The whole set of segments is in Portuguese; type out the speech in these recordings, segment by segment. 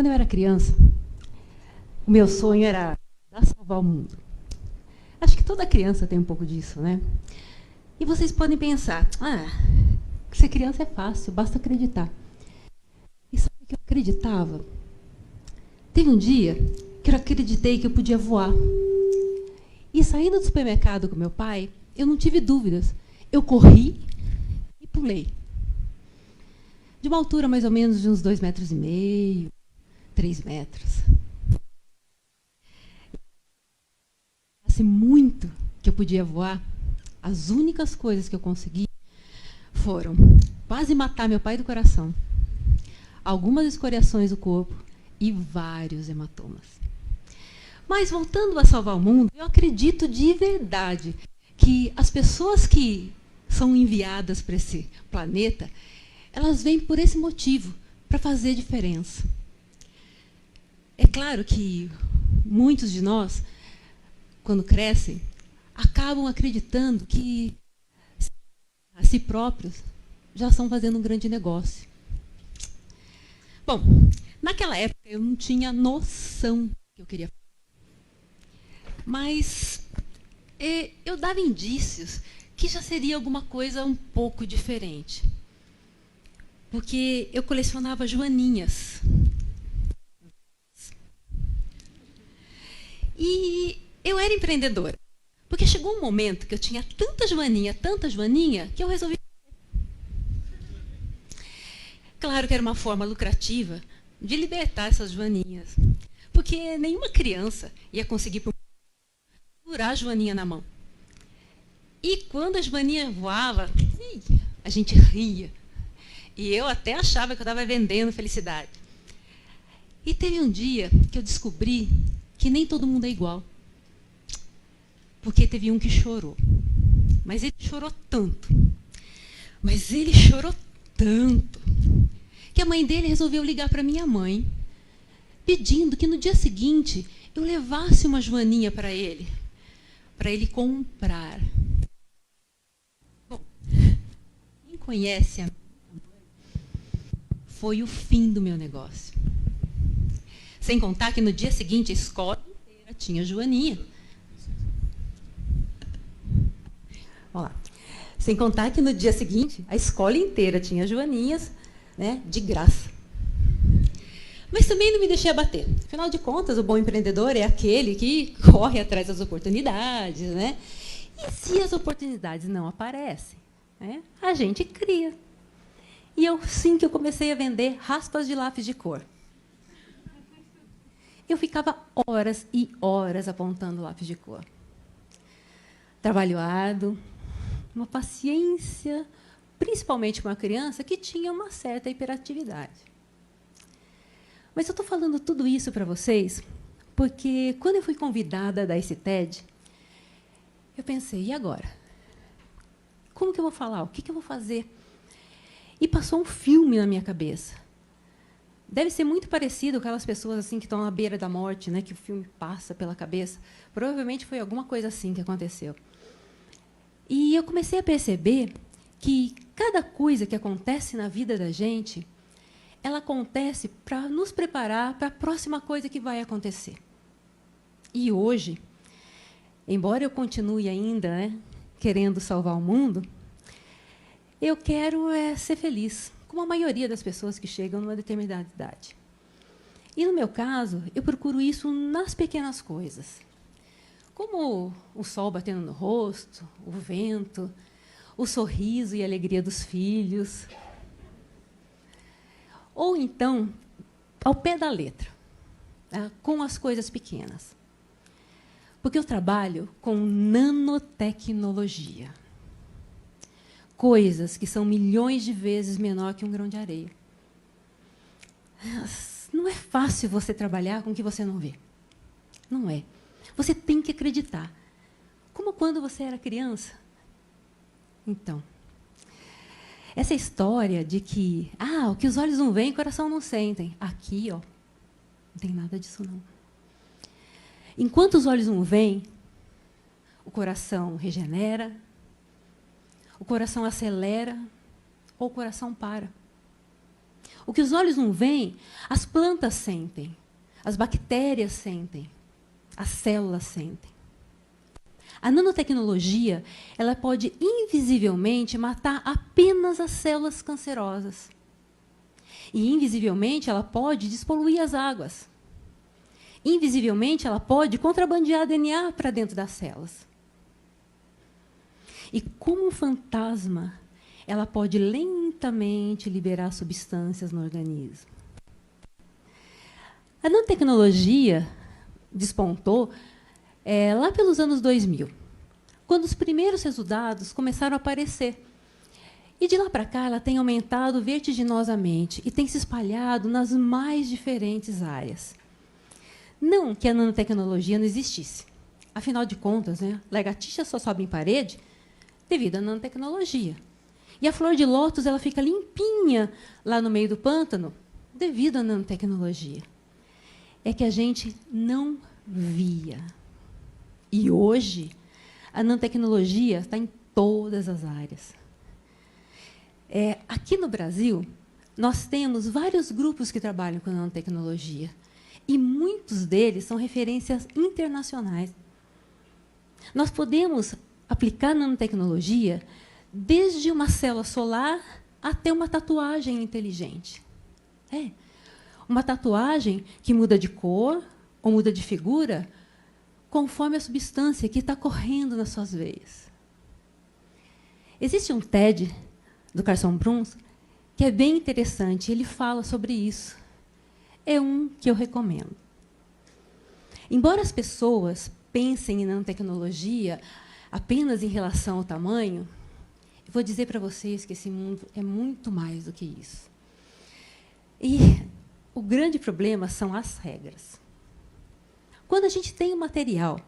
Quando eu era criança, o meu sonho era salvar o mundo. Acho que toda criança tem um pouco disso, né? E vocês podem pensar, ser criança é fácil, basta acreditar. E sabe o que eu acreditava? Teve um dia que eu acreditei que eu podia voar. E saindo do supermercado com meu pai, eu não tive dúvidas. Eu corri e pulei. De uma altura mais ou menos de uns 2,5 metros, 3 metros. Assim, muito que eu podia voar. As únicas coisas que eu consegui foram quase matar meu pai do coração, algumas escoriações do corpo e vários hematomas. Mas, voltando a salvar o mundo, eu acredito de verdade que as pessoas que são enviadas para esse planeta, elas vêm por esse motivo, para fazer diferença. É claro que muitos de nós, quando crescem, acabam acreditando que a si próprios já estão fazendo um grande negócio. Bom, naquela época eu não tinha noção do que eu queria fazer. Mas eu dava indícios que já seria alguma coisa um pouco diferente. Porque eu colecionava joaninhas. E eu era empreendedora. Porque chegou um momento que eu tinha tanta joaninha, que eu resolvi. Claro que era uma forma lucrativa de libertar essas joaninhas. Porque nenhuma criança ia conseguir segurar a joaninha na mão. E quando a joaninha voava, a gente ria. E eu até achava que eu estava vendendo felicidade. E teve um dia que eu descobri que nem todo mundo é igual. Porque teve um que chorou. Mas ele chorou tanto. Que a mãe dele resolveu ligar para minha mãe, pedindo que no dia seguinte eu levasse uma joaninha para ele comprar. Bom, quem conhece a minha mãe, foi o fim do meu negócio. Sem contar que no dia seguinte a escola inteira tinha joaninha. Olha lá. Sem contar que no dia seguinte a escola inteira tinha joaninhas, né, de graça. Mas também não me deixei abater. Afinal de contas, o bom empreendedor é aquele que corre atrás das oportunidades, né? E se as oportunidades não aparecem, né, a gente cria. E sim que eu comecei a vender raspas de lápis de cor. Eu ficava horas e horas apontando lápis de cor. Trabalho árduo, uma paciência, principalmente para uma criança que tinha uma certa hiperatividade. Mas eu estou falando tudo isso para vocês porque, quando eu fui convidada a dar esse TED, eu pensei, e agora? Como que eu vou falar? O que eu vou fazer? E passou um filme na minha cabeça. Deve ser muito parecido com aquelas pessoas assim que estão à beira da morte, né, que o filme passa pela cabeça. Provavelmente foi alguma coisa assim que aconteceu. E eu comecei a perceber que cada coisa que acontece na vida da gente, ela acontece para nos preparar para a próxima coisa que vai acontecer. E hoje, embora eu continue ainda, né, querendo salvar o mundo, eu quero ser feliz, como a maioria das pessoas que chegam numa determinada idade. E, no meu caso, eu procuro isso nas pequenas coisas. Como o sol batendo no rosto, o vento, o sorriso e a alegria dos filhos. Ou, então, ao pé da letra, com as coisas pequenas. Porque eu trabalho com nanotecnologia. Coisas que são milhões de vezes menor que um grão de areia. Não é fácil você trabalhar com o que você não vê. Não é. Você tem que acreditar. Como quando você era criança. Então, essa história de que o que os olhos não veem, o coração não sentem. Aqui, não tem nada disso, não. Enquanto os olhos não veem, o coração regenera, o coração acelera ou o coração para. O que os olhos não veem, as plantas sentem, as bactérias sentem, as células sentem. A nanotecnologia, ela pode invisivelmente matar apenas as células cancerosas. E invisivelmente ela pode despoluir as águas. Invisivelmente ela pode contrabandear DNA para dentro das células. E como um fantasma, ela pode lentamente liberar substâncias no organismo. A nanotecnologia despontou lá pelos anos 2000, quando os primeiros resultados começaram a aparecer. E de lá para cá, ela tem aumentado vertiginosamente e tem se espalhado nas mais diferentes áreas. Não que a nanotecnologia não existisse. Afinal de contas, né, lagartixa só sobe em parede devido à nanotecnologia. E a flor de lótus ela fica limpinha lá no meio do pântano devido à nanotecnologia. É que a gente não via. E hoje, a nanotecnologia está em todas as áreas. Aqui no Brasil, nós temos vários grupos que trabalham com nanotecnologia. E muitos deles são referências internacionais. Nós podemos aplicar nanotecnologia desde uma célula solar até uma tatuagem inteligente. Uma tatuagem que muda de cor ou muda de figura conforme a substância que está correndo nas suas veias. Existe um TED do Carson Bruns que é bem interessante. Ele fala sobre isso. É um que eu recomendo. Embora as pessoas pensem em nanotecnologia apenas em relação ao tamanho, eu vou dizer para vocês que esse mundo é muito mais do que isso. E o grande problema são as regras. Quando a gente tem um material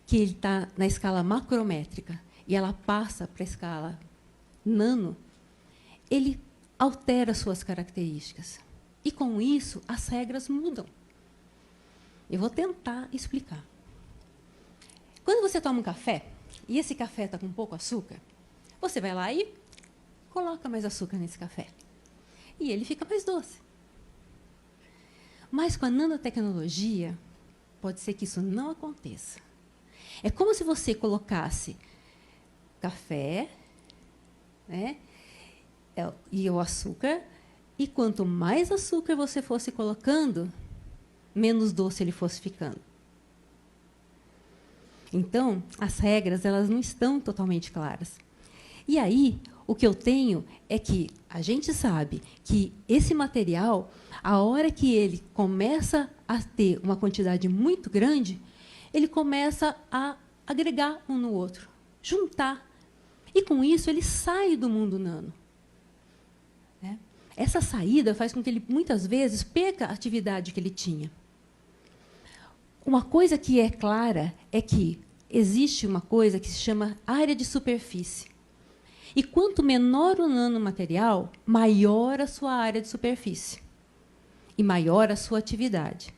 que está na escala macrométrica e ela passa para a escala nano, ele altera suas características. E, com isso, as regras mudam. Eu vou tentar explicar. Quando você toma um café, e esse café está com pouco açúcar, você vai lá e coloca mais açúcar nesse café. E ele fica mais doce. Mas, com a nanotecnologia, pode ser que isso não aconteça. É como se você colocasse café, né, e o açúcar, e quanto mais açúcar você fosse colocando, menos doce ele fosse ficando. Então, as regras elas não estão totalmente claras. E aí, o que eu tenho é que a gente sabe que esse material, a hora que ele começa a ter uma quantidade muito grande, ele começa a agregar um no outro, juntar. E, com isso, ele sai do mundo nano. Essa saída faz com que ele, muitas vezes, perca a atividade que ele tinha. Uma coisa que é clara é que existe uma coisa que se chama área de superfície. E quanto menor o nanomaterial, maior a sua área de superfície. E maior a sua atividade.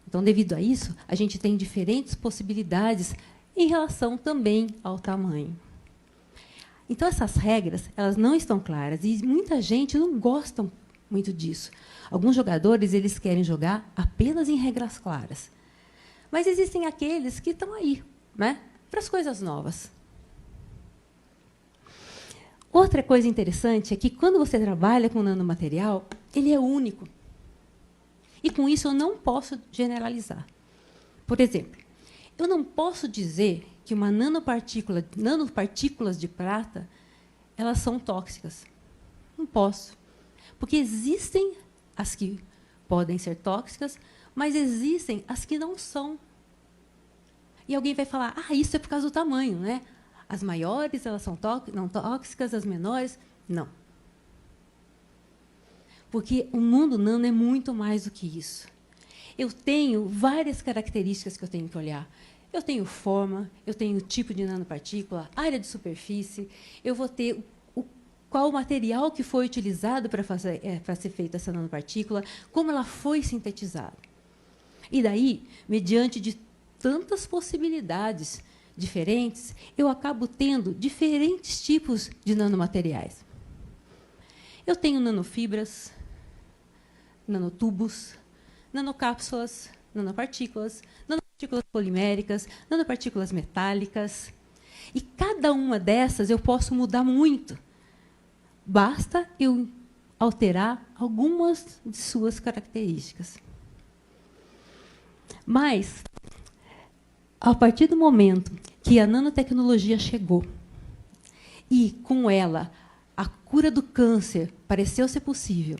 Então, devido a isso, a gente tem diferentes possibilidades em relação também ao tamanho. Então, essas regras elas não estão claras e muita gente não gosta muito disso. Alguns jogadores eles querem jogar apenas em regras claras. Mas existem aqueles que estão aí, né, para as coisas novas. Outra coisa interessante é que, quando você trabalha com nanomaterial, ele é único. E, com isso, eu não posso generalizar. Por exemplo, eu não posso dizer que uma nanopartículas de prata elas são tóxicas. Não posso. Porque existem as que podem ser tóxicas, mas existem as que não são. E alguém vai falar, isso é por causa do tamanho, né? As maiores elas são não tóxicas, as menores, não. Porque o mundo nano é muito mais do que isso. Eu tenho várias características que eu tenho que olhar. Eu tenho forma, eu tenho tipo de nanopartícula, área de superfície, eu vou ter qual o material que foi utilizado para ser feita essa nanopartícula, como ela foi sintetizada. E daí, mediante de tantas possibilidades diferentes, eu acabo tendo diferentes tipos de nanomateriais. Eu tenho nanofibras, nanotubos, nanocápsulas, nanopartículas, nanopartículas poliméricas, nanopartículas metálicas. E cada uma dessas eu posso mudar muito. Basta eu alterar algumas de suas características. Mas, a partir do momento que a nanotecnologia chegou e, com ela, a cura do câncer pareceu ser possível,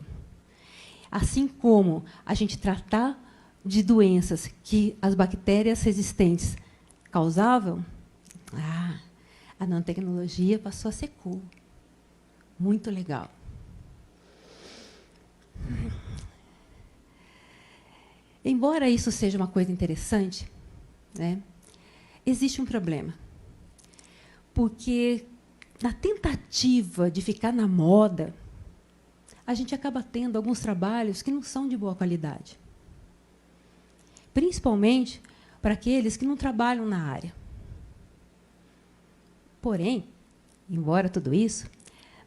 assim como a gente tratar de doenças que as bactérias resistentes causavam, a nanotecnologia passou a ser cool. Muito legal. Embora isso seja uma coisa interessante, né, existe um problema. Porque, na tentativa de ficar na moda, a gente acaba tendo alguns trabalhos que não são de boa qualidade. Principalmente para aqueles que não trabalham na área. Porém, embora tudo isso,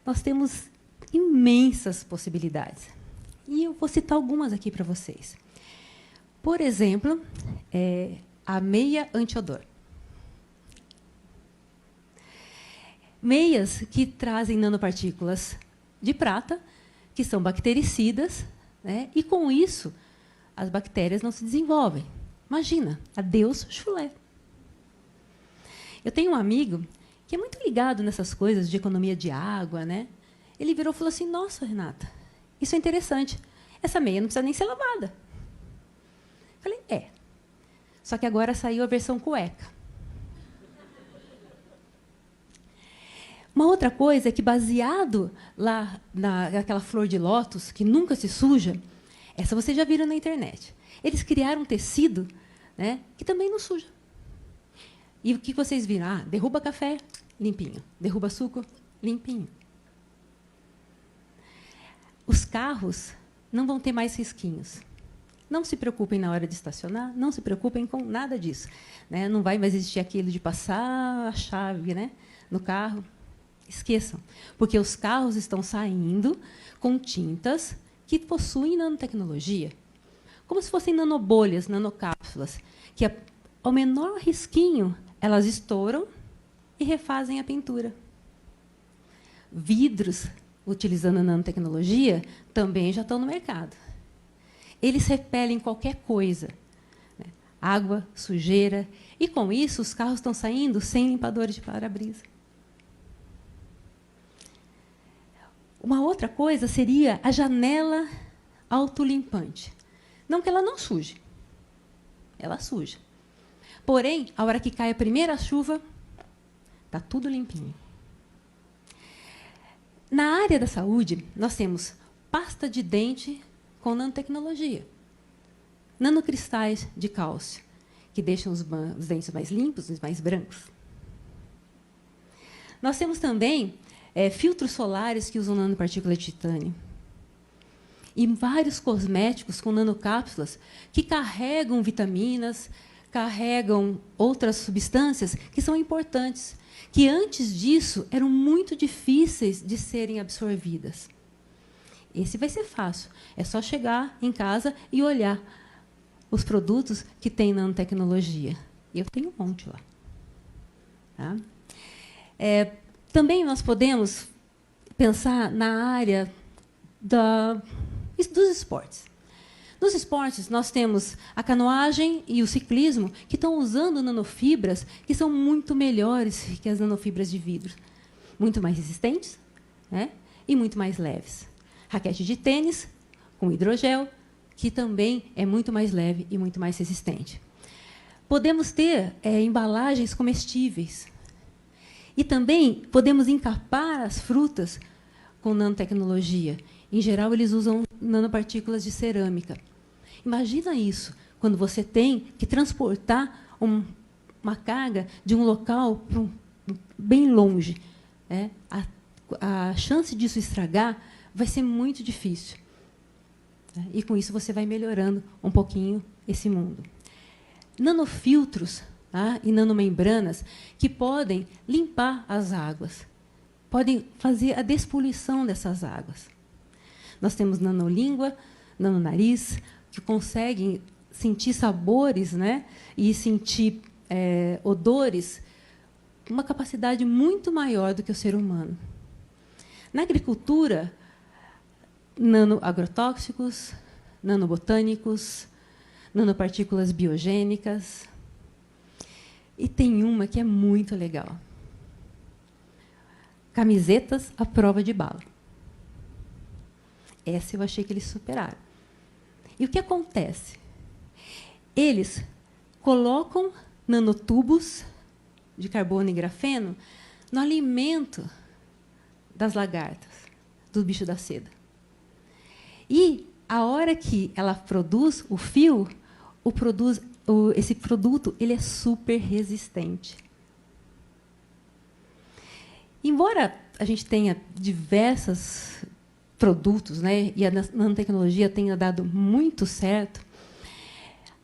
nós temos imensas possibilidades. E eu vou citar algumas aqui para vocês. Por exemplo, a meia anti-odor. Meias que trazem nanopartículas de prata, que são bactericidas, né? E, com isso, as bactérias não se desenvolvem. Imagina, adeus chulé. Eu tenho um amigo que é muito ligado nessas coisas de economia de água, né? Ele virou e falou assim, nossa, Renata, isso é interessante. Essa meia não precisa nem ser lavada. Eu falei, Só que agora saiu a versão cueca. Uma outra coisa é que, baseado lá naquela flor de lótus, que nunca se suja, essa vocês já viram na internet. Eles criaram um tecido, né, que também não suja. E o que vocês viram? Derruba café, limpinho. Derruba suco, limpinho. Os carros não vão ter mais risquinhos. Não se preocupem na hora de estacionar, não se preocupem com nada disso, né? Não vai mais existir aquilo de passar a chave, né, no carro. Esqueçam, porque os carros estão saindo com tintas que possuem nanotecnologia, como se fossem nanobolhas, nanocápsulas, que, ao menor risquinho, elas estouram e refazem a pintura. Vidros, utilizando a nanotecnologia, também já estão no mercado. Eles repelem qualquer coisa, né? Água, sujeira, e, com isso, os carros estão saindo sem limpadores de para-brisa. Uma outra coisa seria a janela autolimpante. Não que ela não suje. Ela suja. Porém, a hora que cai a primeira chuva, está tudo limpinho. Na área da saúde, nós temos pasta de dente com nanotecnologia. Nanocristais de cálcio, que deixam os dentes mais limpos, os mais brancos. Nós temos também filtros solares que usam nanopartícula de titânio. E vários cosméticos com nanocápsulas que carregam vitaminas, carregam outras substâncias que são importantes, que antes disso eram muito difíceis de serem absorvidas. Esse vai ser fácil. É só chegar em casa e olhar os produtos que têm nanotecnologia. Eu tenho um monte lá. Tá? Também nós podemos pensar na área dos esportes. Nos esportes, nós temos a canoagem e o ciclismo, que estão usando nanofibras que são muito melhores que as nanofibras de vidro. Muito mais resistentes, né, e muito mais leves. Raquete de tênis, com hidrogel, que também é muito mais leve e muito mais resistente. Podemos ter embalagens comestíveis. E também podemos encapar as frutas com nanotecnologia. Em geral, eles usam nanopartículas de cerâmica. Imagina isso, quando você tem que transportar uma carga de um local bem longe. A chance disso estragar vai ser muito difícil. E, com isso, você vai melhorando um pouquinho esse mundo. Nanofiltros, e nanomembranas que podem limpar as águas, podem fazer a despoluição dessas águas. Nós temos nanolíngua, nanonariz, que conseguem sentir sabores, né, e sentir odores, uma capacidade muito maior do que o ser humano. Na agricultura, nanoagrotóxicos, nanobotânicos, nanopartículas biogênicas. E tem uma que é muito legal. Camisetas à prova de bala. Essa eu achei que eles superaram. E o que acontece? Eles colocam nanotubos de carbono e grafeno no alimento das lagartas, do bicho da seda. E, a hora que ela produz o fio, esse produto ele é super resistente. Embora a gente tenha diversos produtos, né, e a nanotecnologia tenha dado muito certo,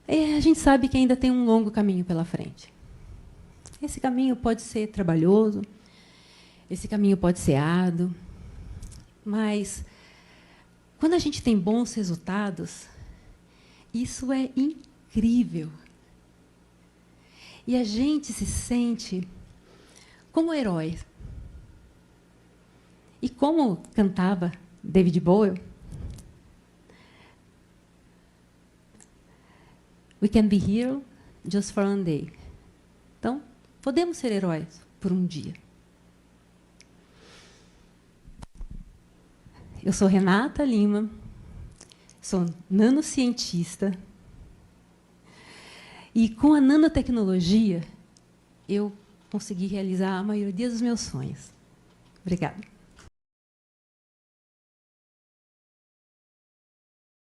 a gente sabe que ainda tem um longo caminho pela frente. Esse caminho pode ser trabalhoso, esse caminho pode ser árduo, mas, quando a gente tem bons resultados, isso é incrível. E a gente se sente como herói. E como cantava David Bowie, we can be heroes just for one day. Então, podemos ser heróis por um dia. Eu sou Renata Lima, sou nanocientista, e com a nanotecnologia eu consegui realizar a maioria dos meus sonhos. Obrigada.